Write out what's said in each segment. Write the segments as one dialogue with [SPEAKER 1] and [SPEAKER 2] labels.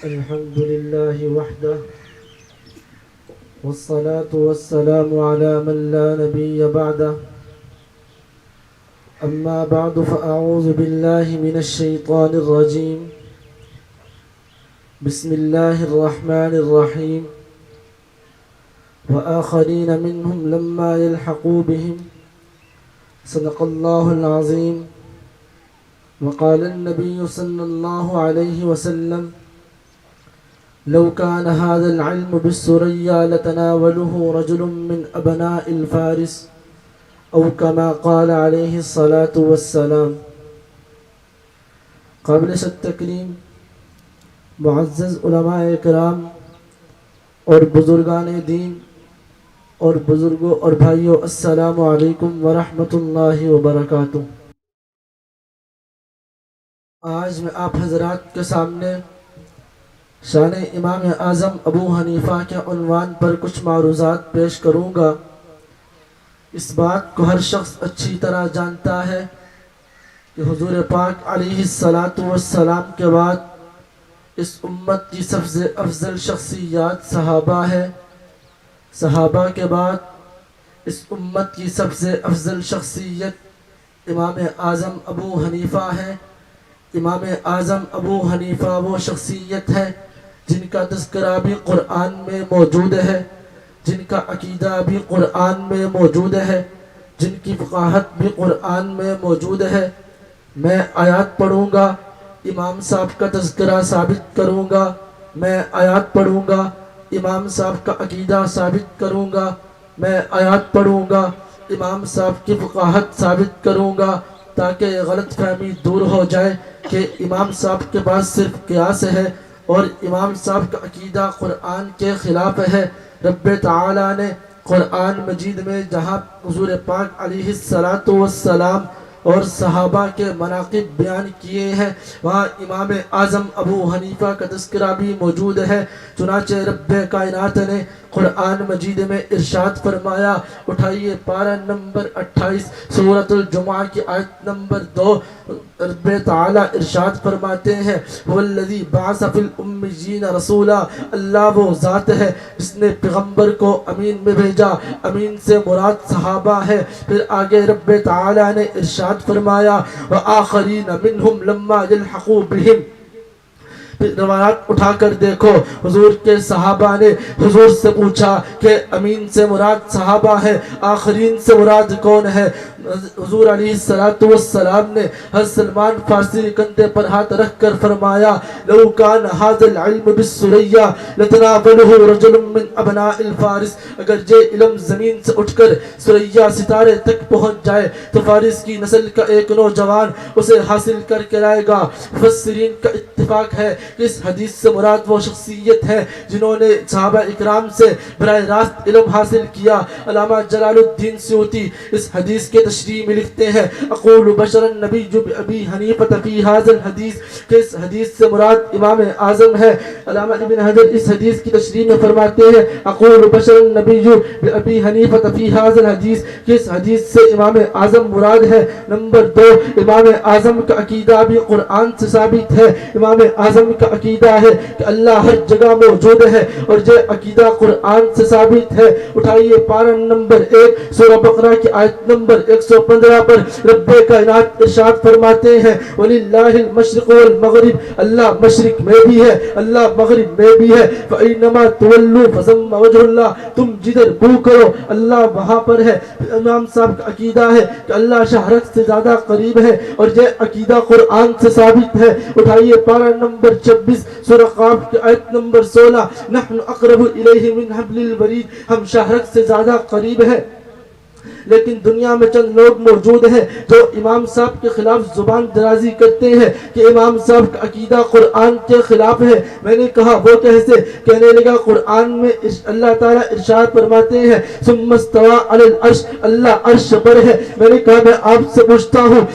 [SPEAKER 1] الحمد لله وحده والصلاة والسلام على من لا نبي بعده أما بعد فأعوذ بالله من الشيطان الرجيم بسم الله الرحمن الرحيم وآخرين منهم لما يلحقوا بهم صدق الله العظيم وقال النبي صلى الله عليه وسلم لو كان هذا العلم بالسريا لتناوله رجل من أبناء الفارس أو كما قال عليه الصلاة والسلام. قابل التکریم معزز علماء کرام اور بزرگان دین اور بزرگوں اور بھائیوں، السلام علیکم ورحمۃ اللہ وبرکاتہ. آج میں آپ حضرات کے سامنے شان امام اعظم ابو حنیفہ کے عنوان پر کچھ معروضات پیش کروں گا. اس بات کو ہر شخص اچھی طرح جانتا ہے کہ حضور پاک علیہ الصلاۃ والسلام کے بعد اس امت کی سب سے افضل شخصیات صحابہ ہے. صحابہ کے بعد اس امت کی سب سے افضل شخصیت امام اعظم ابو حنیفہ ہے. امام اعظم ابو حنیفہ وہ شخصیت ہے جن کا تذکرہ بھی قرآن میں موجود ہے، جن کا عقیدہ بھی قرآن میں موجود ہے، جن کی فقاہت بھی قرآن میں موجود ہے. میں آیات پڑھوں گا، امام صاحب کا تذکرہ ثابت کروں گا. میں آیات پڑھوں گا، امام صاحب کا عقیدہ ثابت کروں گا. میں آیات پڑھوں گا، امام صاحب کی فقاہت ثابت کروں گا، تاکہ غلط فہمی دور ہو جائے کہ امام صاحب کے پاس صرف قیاس ہے اور امام صاحب کا عقیدہ قرآن کے خلاف ہے. رب تعالیٰ نے قرآن مجید میں جہاں حضور پاک علیہ الصلاۃ والسلام اور صحابہ کے مناقب بیان کیے ہیں، وہاں امام اعظم ابو حنیفہ کا تذکرہ بھی موجود ہے. چنانچہ رب کائنات نے قرآن مجید میں ارشاد فرمایا، اٹھائیے پارہ نمبر 28 سورۃ الجمعہ کی آیت نمبر 2. رب تعالیٰ ارشاد فرماتے ہیں، والذی بعث فی الامیین رسولا، اللہ وہ ذات ہے جس نے پیغمبر کو امین میں بھیجا. امین سے مراد صحابہ ہے. پھر آگے رب تعالیٰ نے ارشاد فرمایا، وآخرین منہم لما یلحقوا بہم. روایات اٹھا کر دیکھو، حضور کے صحابہ نے حضور سے پوچھا کہ امین سے مراد صحابہ ہے، آخرین سے مراد کون ہے؟ حضور علیہ السلام نے حضرت سلمان فارسی کندھے پر ہاتھ رکھ کر فرمایا، لو کان ھذا العلم بالسریا لتناولہ رجل من ابناء الفارس. اگر یہ علم زمین سے اٹھ کر سریا ستارے تک پہنچ جائے تو فارس کی نسل کا ایک نوجوان اسے حاصل کر کے لائے گا. مفسرین کا اتفاق ہے کہ اس حدیث سے مراد وہ شخصیت ہے جنہوں نے صحابہ اکرام سے براہ راست علم حاصل کیا. علامہ جلال الدین سیوطی اس حدیث کے تشریح میں لکھتے ہیں، اقول بشر النبی ابی حنیفہ فی ھذا الحدیث، کہ اس حدیث سے مراد امام اعظم ہے. علامہ ابن حجر اس حدیث کی تشریح میں فرماتے ہیں، اقول بشر النبی ابی حنیفہ فی ھذا الحدیث، کہ اس حدیث سے امام اعظم مراد ہے. نمبر 2، امام اعظم کا عقیدہ بھی قرآن سے ثابت ہے. امام اعظم کا عقیدہ ہے کہ اللہ ہر جگہ موجود ہے اور یہ عقیدہ قرآن سے ثابت ہے. اٹھائیے پارہ نمبر 1 سورہ بقرہ کی آیت نمبر 115 پر رب کائنات ارشاد فرماتے ہیں، وَلِلَّهِ الْمَشْرِقُ وَالْمَغْرِبُ، اللہ مشرق میں بھی ہے، اللہ مغرب میں بھی ہے. فَإِنَّمَا تُوَلُّوا فَثَمَّ وَجْهُ اللَّهِ، تم جدھر منہ کرو اللہ وہاں پر ہے. امام صاحب کا عقیدہ ہے کہ اللہ شہرت سے زیادہ قریب ہے اور یہ عقیدہ قرآن سے ثابت ہے. اٹھائیے پارہ نمبر 26 سورہ قاف کی آیت نمبر 16، نحن اقرب الیہ من حبل الورید، ہم شہرت سے زیادہ قریب ہے. لیکن دنیا میں چند لوگ موجود ہیں جو امام صاحب کے خلاف زبان درازی کرتے ہیں کہ امام صاحب کا عقیدہ قرآن کے خلاف ہے. میں نے کہا وہ کیسے؟ کہنے لگا قرآن میں اللہ تعالیٰ ارشاد فرماتے ہیں، ثم استوى علی العرش، اللہ عرش پر ہے. میں نے کہا میں آپ سے پوچھتا ہوں،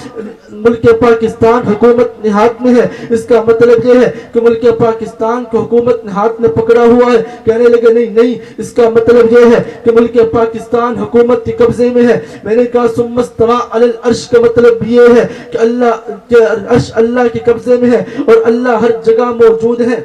[SPEAKER 1] ملک پاکستان حکومت نہاد میں ہے، اس کا مطلب یہ ہے کہ ملک پاکستان کو حکومت نہاد نے پکڑا ہوا ہے؟ کہنے لگے نہیں، اس کا مطلب یہ ہے کہ ملک پاکستان حکومت کے قبضے میں ہے. میں نے کہا ثم استوى علی العرش کا مطلب یہ ہے کہ اللہ کے عرش اللہ کے قبضے میں ہے اور اللہ ہر جگہ موجود ہے.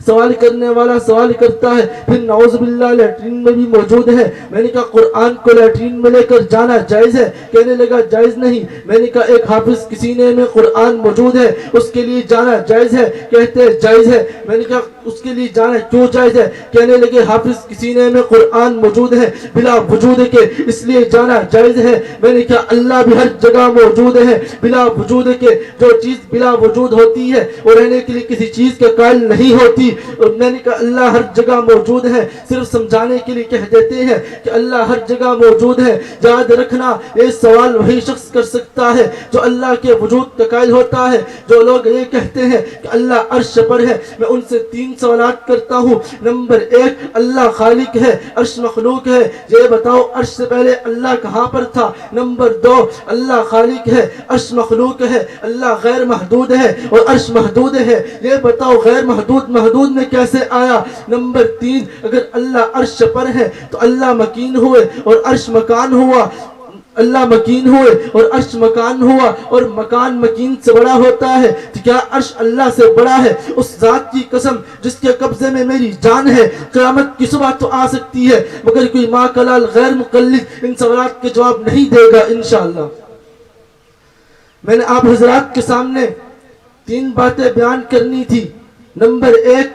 [SPEAKER 1] سوال کرنے والا سوال کرتا ہے، پھر نعوذ باللہ لیٹرین میں بھی موجود ہے۔ میں نے کہا قرآن کو لیٹرین میں لے کر جانا جائز ہے؟ کہنے لگا جائز نہیں۔ میں نے کہا ایک حافظ کے سینے میں قرآن موجود ہے، اس کے لیے جانا جائز ہے؟ کہتے جائز ہے۔ میں نے کہا اس کے لیے جانا کیوں جائز ہے؟ کہنے لگے حافظ کے سینے میں قرآن موجود ہے بلا وجود کے، اس لیے جانا جائز ہے۔ میں نے کہا اللہ بھی ہر جگہ موجود ہے بلا وجود کے، جو چیز بلا وجود ہوتی ہے وہ رہنے کے لیے کسی چیز کے قائل نہیں ہوتی۔ اور میں نے کہا اللہ ہر جگہ موجود ہے، صرف سمجھانے کے لیے کہہ دیتے ہیں کہ اللہ ہر جگہ موجود ہے۔ یاد رکھنا یہ سوال وہی شخص کر سکتا ہے جو اللہ کے وجود کا قائل ہوتا ہے۔ جو لوگ یہ کہتے ہیں کہ اللہ عرش پر ہے، میں ان سے 3 سوالات کرتا ہوں۔ نمبر 1، اللہ خالق ہے، عرش مخلوق ہے، یہ بتاؤ عرش سے پہلے اللہ کہاں پر تھا؟ نمبر 2، اللہ خالق ہے، عرش مخلوق ہے، اللہ غیر محدود ہے اور عرش محدود ہے، یہ بتاؤ غیر محدود میں کیسے آیا؟ نمبر 3، اگر اللہ عرش پر ہے تو اللہ مکین ہوئے اور عرش مکان ہوا، اللہ مکین ہوئے اور عرش مکان ہوا، اور مکان مکین سے بڑا ہوتا ہے، تو کیا عرش اللہ سے بڑا ہے؟ اس ذات کی قسم جس کے قبضے میں میری جان ہے، قیامت کی صبح تو آ سکتی ہے مگر کوئی ماں کلال غیر مقلد ان سوالات کے جواب نہیں دے گا انشاءاللہ۔ میں نے آپ حضرات کے سامنے 3 باتیں بیان کرنی تھی۔ نمبر 1،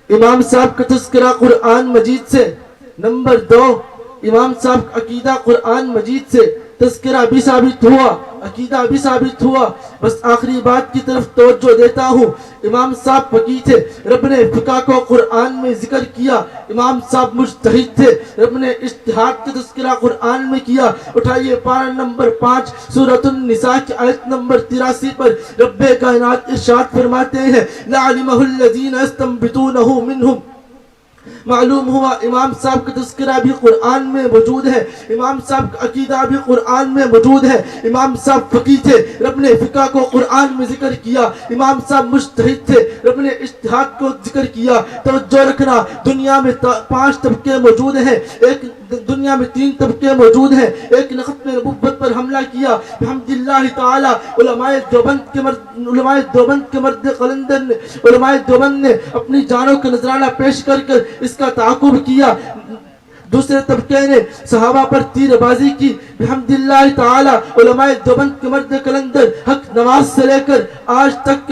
[SPEAKER 1] امام صاحب کا تذکرہ قرآن مجید سے۔ نمبر 2، امام صاحب کا عقیدہ قرآن مجید سے۔ تذکرہ بھی ثابت ہوا، عقیدہ بھی ثابت ہوا۔ بس آخری بات کی طرف توجہ دیتا ہوں۔ امام صاحب فقیہ تھے، رب نے فقہ کو قرآن میں ذکر کیا۔ امام صاحب مجتہد تھے، رب نے اجتہاد کا تذکرہ قرآن میں کیا۔ اٹھائیے پارہ نمبر 5 سورۃ النساء کی آیت نمبر 83 پر رب کائنات ارشاد فرماتے ہیں لَعَلِمَهُ الَّذِينَ يَسْتَنبِطُونَهُ مِنْهُمْ۔ معلوم ہوا امام صاحب کا تذکرہ بھی قرآن میں موجود ہے، امام صاحب کا عقیدہ بھی قرآن میں موجود ہے۔ امام صاحب فقیہ تھے، رب نے فقہ کو قرآن میں ذکر کیا۔ امام صاحب مجتہد تھے، رب نے اجتہاد کو ذکر کیا۔ توجہ رکھنا، دنیا میں 5 طبقے موجود ہیں، دنیا میں 3 طبقے موجود ہیں۔ ایک نے ختم نبوت پر حملہ کیا، بحمداللہ تعالی علماء دیوبند کے مرد قلندر نے، علماء دیوبند نے اپنی جانوں کا نذرانہ پیش کر اس کا تعاقب کیا۔ دوسرے طبقے نے صحابہ پر تیر بازی کی، بحمداللہ تعالی علماء دیوبند کے مرد قلندر حق نواز سے لے کر آج تک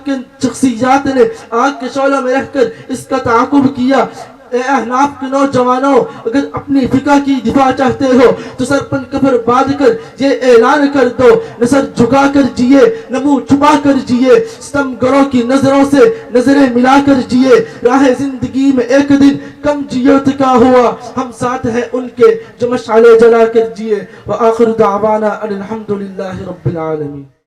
[SPEAKER 1] کے شخصیات نے آگ کے شعلوں میں رہ کر اس کا تعاقب کیا۔ اے احناف کے نوجوانوں، اگر اپنی فقہ کی دفاع چاہتے ہو تو سر پر کفر باندھ کر یہ اعلان کر دو، نہ سر جھکا کر جیے نہ منہ چھپا کر جیے، ستم گروں کی نظروں سے نظریں ملا کر جیے، راہ زندگی میں ایک دن کم جیو تو کیا ہوا، ہم ساتھ ہیں ان کے جو مشعلے جلا کر جیے۔ وآخر دعوانا ان الحمدللہ رب العالمین۔